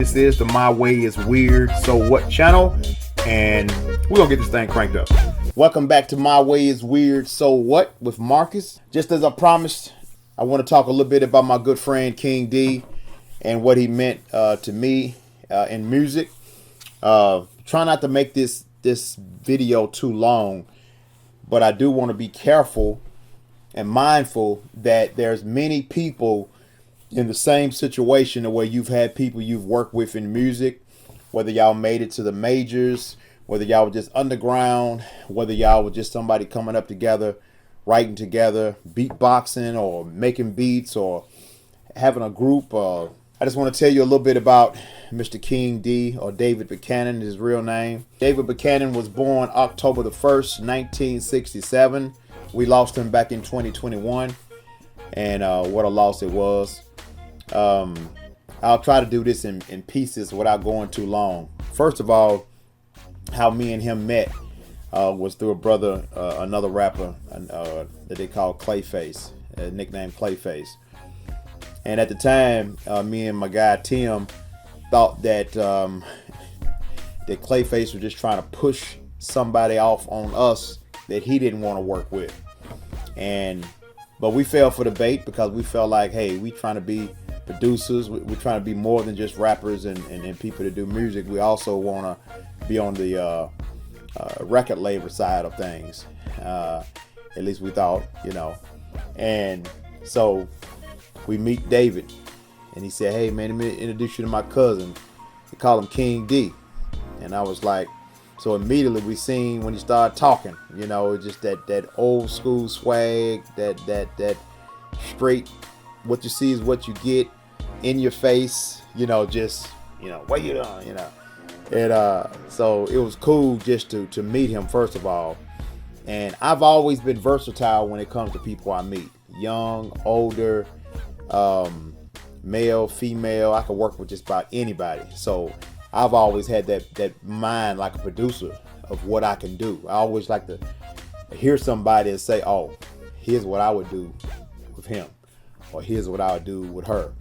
This is the My Way is Weird, So What channel, and we're gonna get this thing cranked up. Welcome back to My Way is Weird, So What with Marcus. Just as I promised, I want to talk a little bit about my good friend King D and what he meant to me in music. Try not to make this video too long, but I do want to be careful and mindful that there's many people in the same situation where you've had people you've worked with in music, whether y'all made it to the majors, whether y'all were just underground, whether y'all were just somebody coming up together, writing together, beatboxing or making beats or having a group. I just want to tell you a little bit about Mr. King D, or David Buchanan, his real name. David Buchanan was born October the 1st, 1967. We lost him back in 2021, and what a loss it was. I'll try to do this in pieces without going too long. First of all, how me and him met was through a brother, another rapper that they call Clayface, nicknamed Clayface. And at the time, me and my guy Tim thought that that Clayface was just trying to push somebody off on us that he didn't want to work with. But we fell for the bait because we felt like, hey, we trying to be producers. We're trying to be more than just rappers and people that do music. We also want to be on the record label side of things. At least we thought, And so we meet David, and he said, hey man, let me introduce you to my cousin. They call him King D. And I was like, so immediately we seen when he started talking, just that old school swag, that straight, what you see is what you get, in your face, what you doing, And so it was cool just to meet him, first of all. And I've always been versatile when it comes to people I meet. Young, older, male, female. I can work with just about anybody. So I've always had that mind like a producer of what I can do. I always like to hear somebody and say, oh, here's what I would do with him, or here's what I would do with her,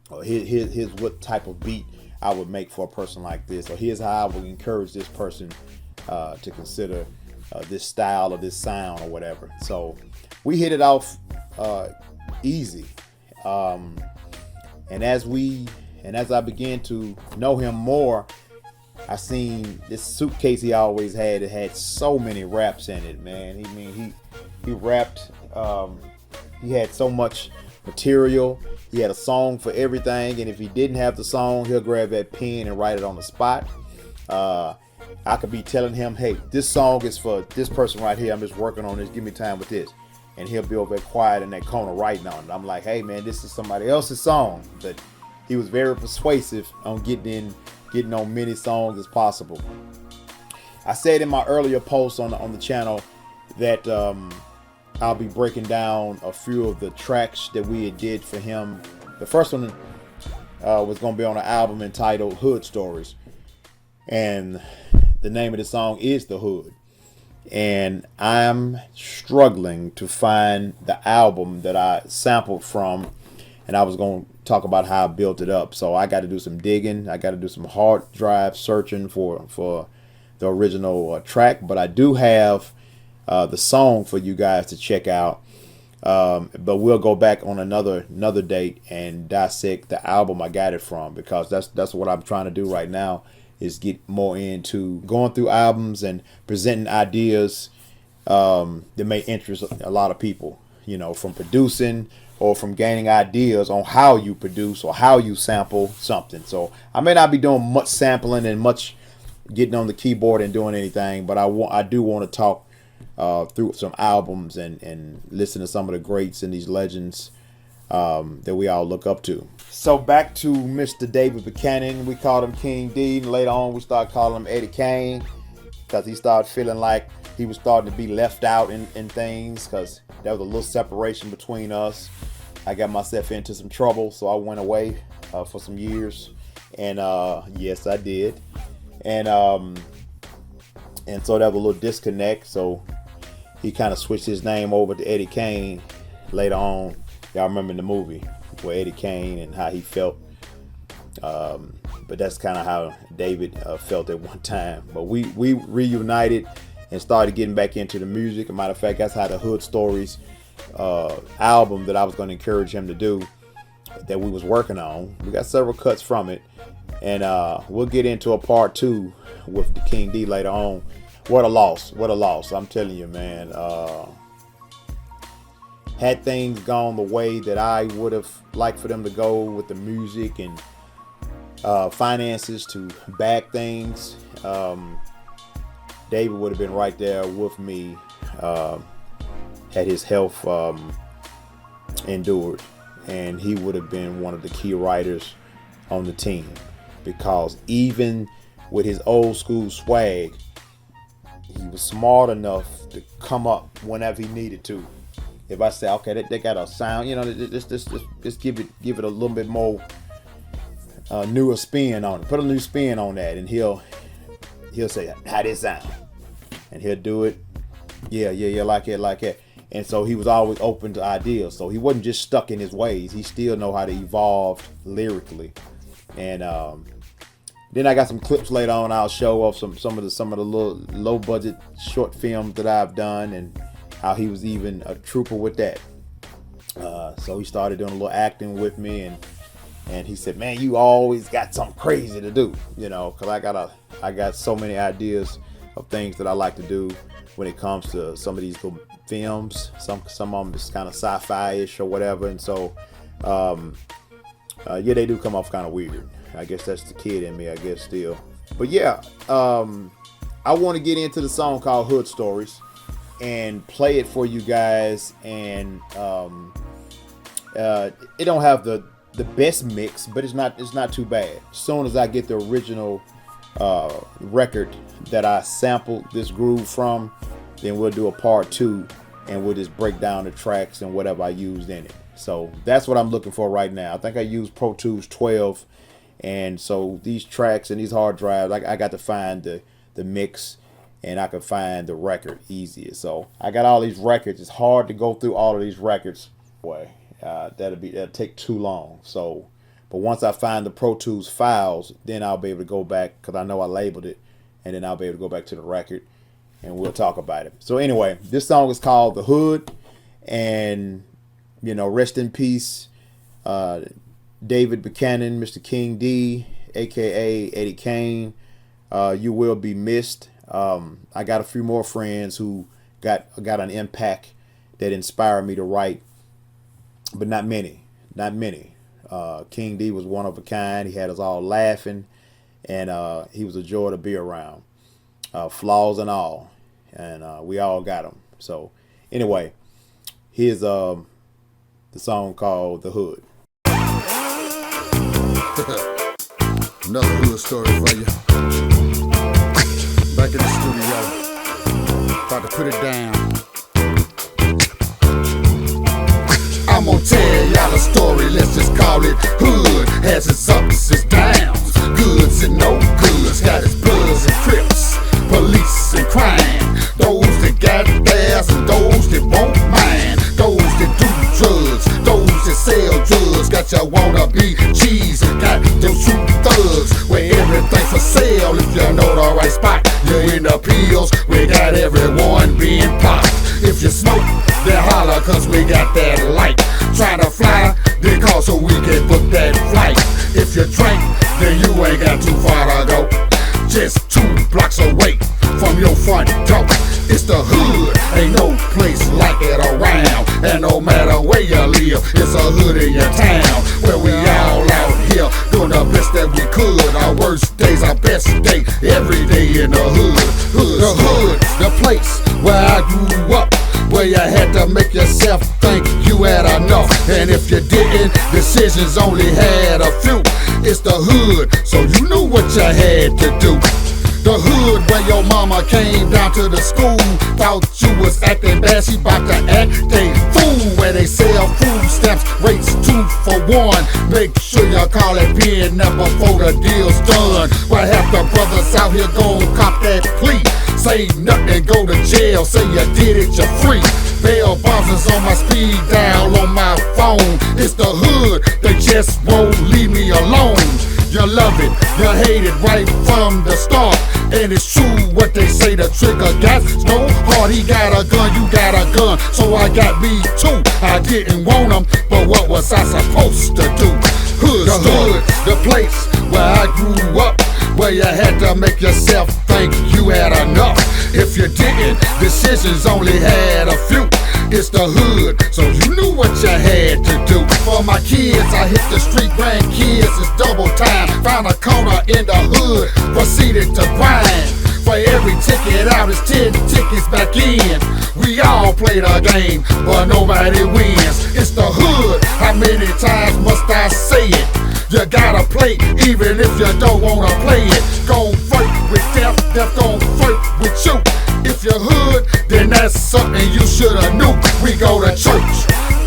or here's what type of beat I would make for a person like this, or here's how I would encourage this person to consider this style or this sound or whatever. So we hit it off easy. And as I began to know him more, I seen this suitcase he always had. It had so many raps in it, man. He rapped. He had so much material. He had a song for everything, and if he didn't have the song, he'll grab that pen and write it on the spot. I could be telling him, hey, this song is for this person right here. I'm just working on this. Give me time with this. And he'll be over there quiet in that corner writing on it. I'm like, hey man, this is somebody else's song. But he was very persuasive on getting on many songs as possible. I said in my earlier posts on the channel that I'll be breaking down a few of the tracks that we had did for him. The first one was going to be on an album entitled Hood Stories. And the name of the song is The Hood. And I'm struggling to find the album that I sampled from, and I was going to talk about how I built it up. So I got to do some digging. I got to do some hard drive searching for the original track. But I do have the song for you guys to check out. But we'll go back on another date and dissect the album I got it from, because that's what I'm trying to do right now, is get more into going through albums and presenting ideas that may interest a lot of people, from producing or from gaining ideas on how you produce or how you sample something. So I may not be doing much sampling and much getting on the keyboard and doing anything, but I do want to talk through some albums and listen to some of the greats and these legends that we all look up to. So back to Mr. David Buchanan. We called him King D, and later on we started calling him Eddie Kane, because he started feeling like he was starting to be left out in things, because there was a little separation between us. I got myself into some trouble, so I went away for some years, and yes, I did, and so there was a little disconnect. So he kind of switched his name over to Eddie Kane later on. Y'all remember in the movie where Eddie Kane and how he felt But that's kind of how David felt at one time. But we reunited and started getting back into the music. As a matter of fact, that's how the Hood Stories album that I was going to encourage him to do, that we was working on. We got several cuts from it, and we'll get into a part 2 with the King D later on. What a loss! What a loss! I'm telling you, man. Had things gone the way that I would have liked for them to go with the music and finances to back things, David would have been right there with me had his health endured, and he would have been one of the key writers on the team, because even with his old school swag, he was smart enough to come up whenever he needed to. If I say, okay, they got a sound, just give it a little bit more newer spin on it. Put a new spin on that, and he'll say, how this sound? And he'll do it. Yeah, like that. And so he was always open to ideas. So he wasn't just stuck in his ways. He still know how to evolve lyrically. And then I got some clips later on. I'll show off some of the little low budget short films that I've done, and how he was even a trooper with that. So he started doing a little acting with me, and he said, man, you always got something crazy to do, because I got so many ideas of things that I like to do when it comes to some of these little films. Some of them is kind of sci-fi-ish or whatever, and so they do come off kind of weird. I guess that's the kid in me, I guess, still. But yeah, I want to get into the song called Hood Stories and play it for you guys. And it don't have the best mix, but it's not too bad. As soon as I get the original record that I sampled this groove from, then we'll do a part 2, and we'll just break down the tracks and whatever I used in it. So that's what I'm looking for right now. I think I used Pro Tools 12, and so these tracks and these hard drives, I got to find the mix, and I could find the record easier. So I got all these records. It's hard to go through all of these records. Boy, that'll take too long. So, but once I find the Pro Tools files, then I'll be able to go back, because I know I labeled it, and then I'll be able to go back to the record, and we'll talk about it. So anyway, this song is called The Hood, and rest in peace, David Buchanan, Mr. King D, a.k.a. Eddie Kane. You will be missed. I got a few more friends who got an impact that inspired me to write, but not many. King D was one of a kind. He had us all laughing, and he was a joy to be around, flaws and all, and we all got them. So anyway, here's the song called The Hood. Another hood story for you. Back in the studio, about to put it down. I'm gonna tell y'all a story, let's just call it hood. Has its ups, its downs, goods and no goods. Got its bloods and crips, police and crime. Those that got theirs and those that won't mind. Those that do drugs, those that sell drugs. Got your wannabe cheese and got those true thugs. Where everything for sale, if you know the right spot. You're in the pills, we got everyone being popped. If you smoke, then holler, cause we got that light. Trying to fly, then call so we can book that flight. If you drink, then you ain't got too far to go. Just 2 blocks away from your front door. It's the hood, ain't no place like it around. And no matter where you live, it's a hood in your town. Where we all out here, doing the best that we could. Our worst days, our best day, every day in the hood. The hood, the place where I grew up, where you had to make yourself think you had enough. And if you didn't, decisions only had a few. It's the hood, so you knew what you had to do. The hood where your mama came down to the school, thought you was acting bad, she bout to act a fool. Where they sell food stamps, rates 2 for 1. Make sure you call that pen up before the deal's done. Where half the brothers out here gon' cop that plea. Say nothing, go to jail, say you did it, you're free. Bail bonds on my speed dial on my phone. It's the hood, they just won't leave me alone. you love it, you hate it right from the start. And it's true what they say, the trigger got no heart. He got a gun, you got a gun, so I got me too. I didn't want him, but what was I supposed to do? The hood, the place where I grew up, where you had to make yourself think you had enough. If you didn't, decisions only had a few. It's the hood, so you knew what you had to do. For my kids, I hit the street, grandkids, it's double time. Found a corner in the hood, proceeded to grind. For every ticket out, it's 10 tickets back in. We all play the game, but nobody wins. It's the hood, how many times must I say it? You gotta play, even if you don't wanna play it. Gon' fight with death, death gon' fight with you. If you're hood, then that's something you shoulda knew. We go to church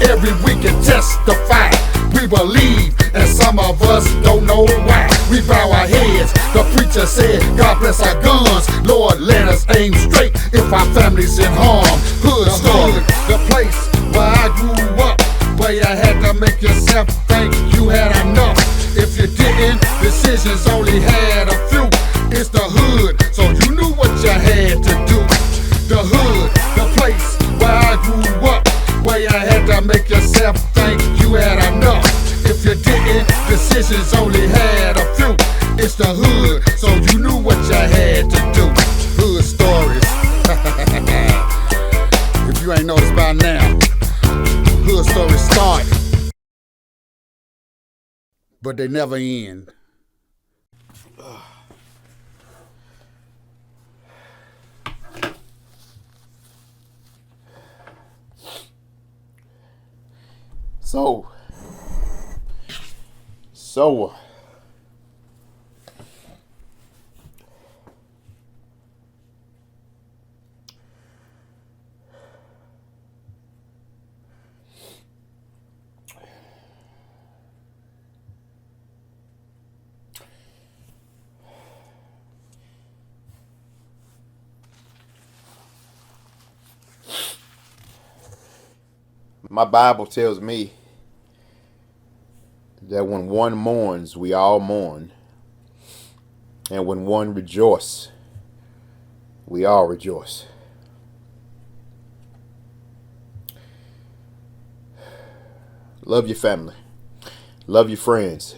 every week and testify. We believe, and some of us don't know why. We bow our heads, the preacher said, God bless our guns. Lord, let us aim straight if our family's in harm. Hood story, the place where I grew up, where you had to make yourself think you had enough. If you didn't, decisions only had a few. It's the hood, so you knew what you had to do. The hood, the place where I grew up, where you had to make yourself think you had enough. If you didn't, decisions only had a few. It's the hood, so you knew what you had to do. Hood stories. If you ain't noticed by now, hood stories start, but they never end. So, my Bible tells me that when one mourns, we all mourn. And when one rejoices, we all rejoice. Love your family. Love your friends.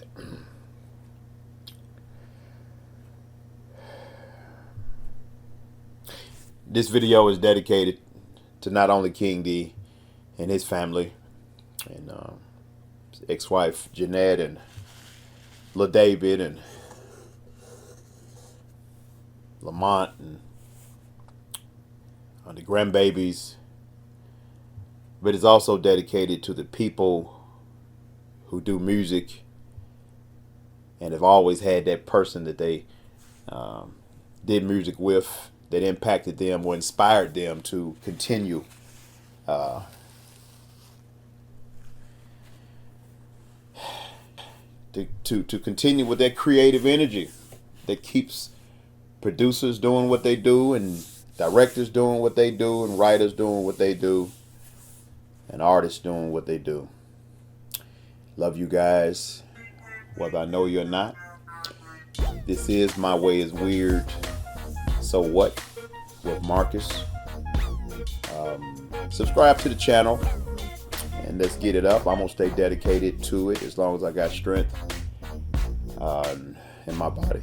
This video is dedicated to not only King D and his family, and his ex-wife Jeanette, and Lil David, and Lamont, and the grandbabies, but it's also dedicated to the people who do music and have always had that person that they did music with, that impacted them or inspired them to continue to continue with that creative energy that keeps producers doing what they do, and directors doing what they do, and writers doing what they do, and artists doing what they do. Love you guys, whether I know you or not. This is My Way is Weird, So What, with Marcus. Subscribe to the channel, and let's get it up. I'm going to stay dedicated to it as long as I got strength in my body.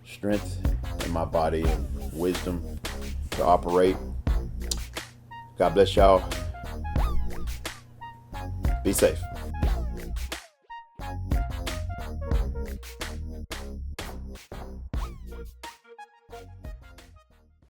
Strength in my body and wisdom to operate. God bless y'all. Be safe.